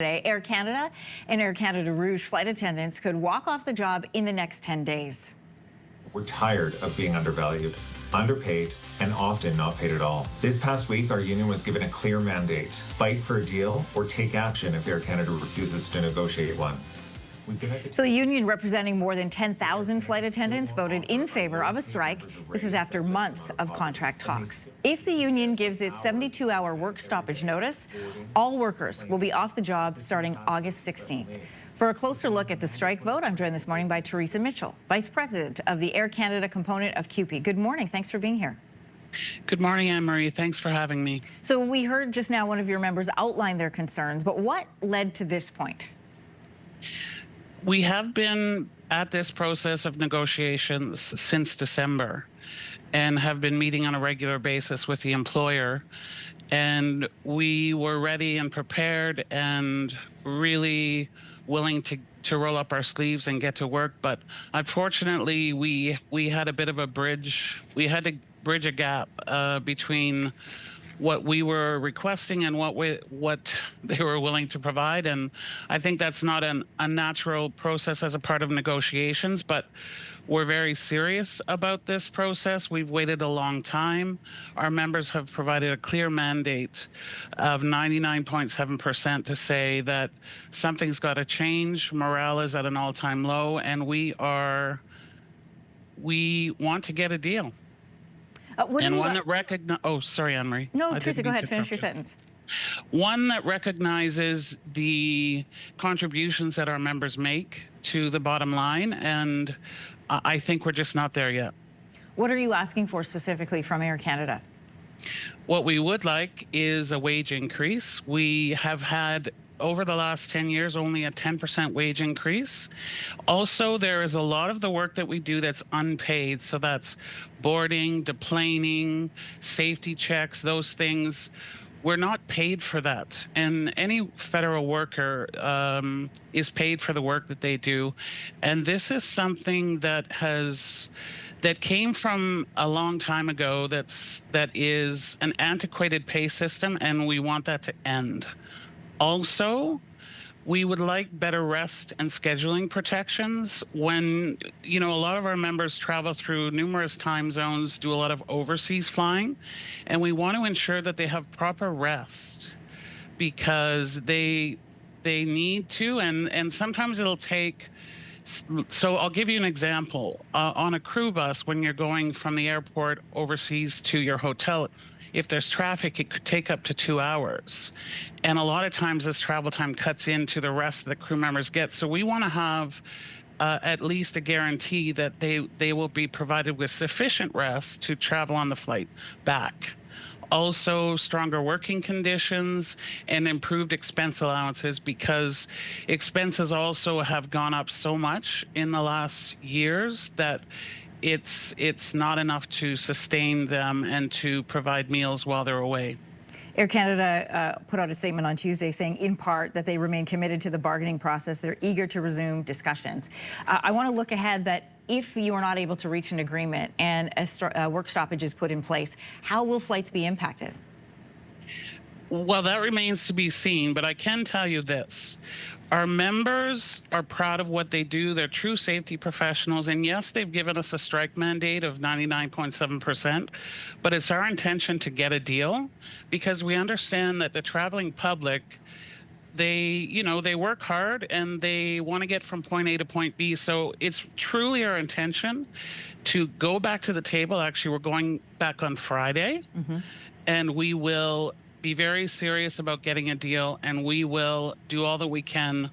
Today, Air Canada and Air Canada Rouge flight attendants could walk off the job in the next 10 days. We're tired of being undervalued, underpaid, and often not paid at all. This past week, our union was given a clear mandate: fight for a deal or take action if Air Canada refuses to negotiate one. So the union, representing more than 10,000 flight attendants, voted in favor of a strike. This is after months of contract talks. If the union gives its 72-hour work stoppage notice, all workers will be off the job starting August 16th. For a closer look at the strike vote, I'm joined this morning by Teresa Mitchell, Vice President of the Air Canada component of CUPE. Good morning. Thanks for being here. Good morning, Anne-Marie. Thanks for having me. So we heard just now one of your members outline their concerns, but what led to this point? We have been at this process of negotiations since December and have been meeting on a regular basis with the employer. And we were ready and prepared and really willing to roll up our sleeves and get to work. But unfortunately, we had a bit of a bridge. We had to bridge a gap between what we were requesting and what they were willing to provide. And I think that's not an unnatural process as a part of negotiations, but we're very serious about this process. We've waited a long time. Our members have provided a clear mandate of 99.7% to say that something's got to change. Morale is at an all-time low, and we want to get a deal. And one that recognizes, oh, sorry, Anne-Marie. No, Teresa, go ahead, finish your sentence. One that recognizes the contributions that our members make to the bottom line, and I think we're just not there yet. What are you asking for specifically from Air Canada? What we would like is a wage increase. We have had, over the last 10 years, only a 10% wage increase. Also, there is a lot of the work that we do that's unpaid. So that's boarding, deplaning, safety checks, those things. We're not paid for that. And any federal worker is paid for the work that they do. And this is something that came from a long time ago. That is an antiquated pay system, and we want that to end. Also, we would like better rest and scheduling protections. When, a lot of our members travel through numerous time zones, do a lot of overseas flying, and we want to ensure that they have proper rest because they need to, and sometimes it'll take. So I'll give you an example. On a crew bus, when you're going from the airport overseas to your hotel, if there's traffic, it could take up to 2 hours. And a lot of times this travel time cuts into the rest that crew members get. So we want to have at least a guarantee that they will be provided with sufficient rest to travel on the flight back. Also, stronger working conditions and improved expense allowances, because expenses also have gone up so much in the last years that it's not enough to sustain them and to provide meals while they're away. Air Canada put out a statement on Tuesday saying, in part, that they remain committed to the bargaining process. They're eager to resume discussions. I want to look ahead that if you are not able to reach an agreement and a work stoppage is put in place, how will flights be impacted? Well, that remains to be seen, but I can tell you this. Our members are proud of what they do. They're true safety professionals. And yes, they've given us a strike mandate of 99.7%, but it's our intention to get a deal because we understand that the traveling public, they work hard and they want to get from point A to point B. So it's truly our intention to go back to the table. Actually, we're going back on Friday, and we will be very serious about getting a deal, and we will do all that we can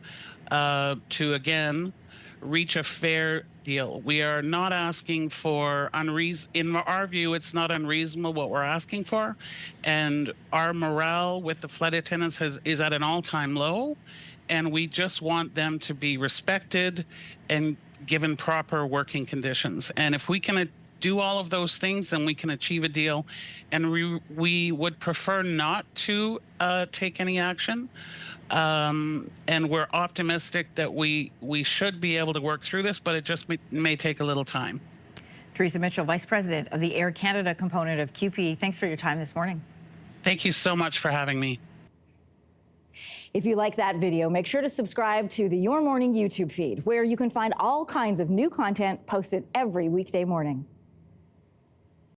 to, again, reach a fair deal. We are not asking for in our view, it's not unreasonable what we're asking for, and our morale with the flight attendants is at an all-time low, and we just want them to be respected and given proper working conditions. And if we can do all of those things, then we can achieve a deal. And we would prefer not to take any action. And we're optimistic that we should be able to work through this, but it just may take a little time. Teresa Mitchell, Vice President of the Air Canada component of CUPE. Thanks for your time this morning. Thank you so much for having me. If you like that video, make sure to subscribe to the Your Morning YouTube feed, where you can find all kinds of new content posted every weekday morning.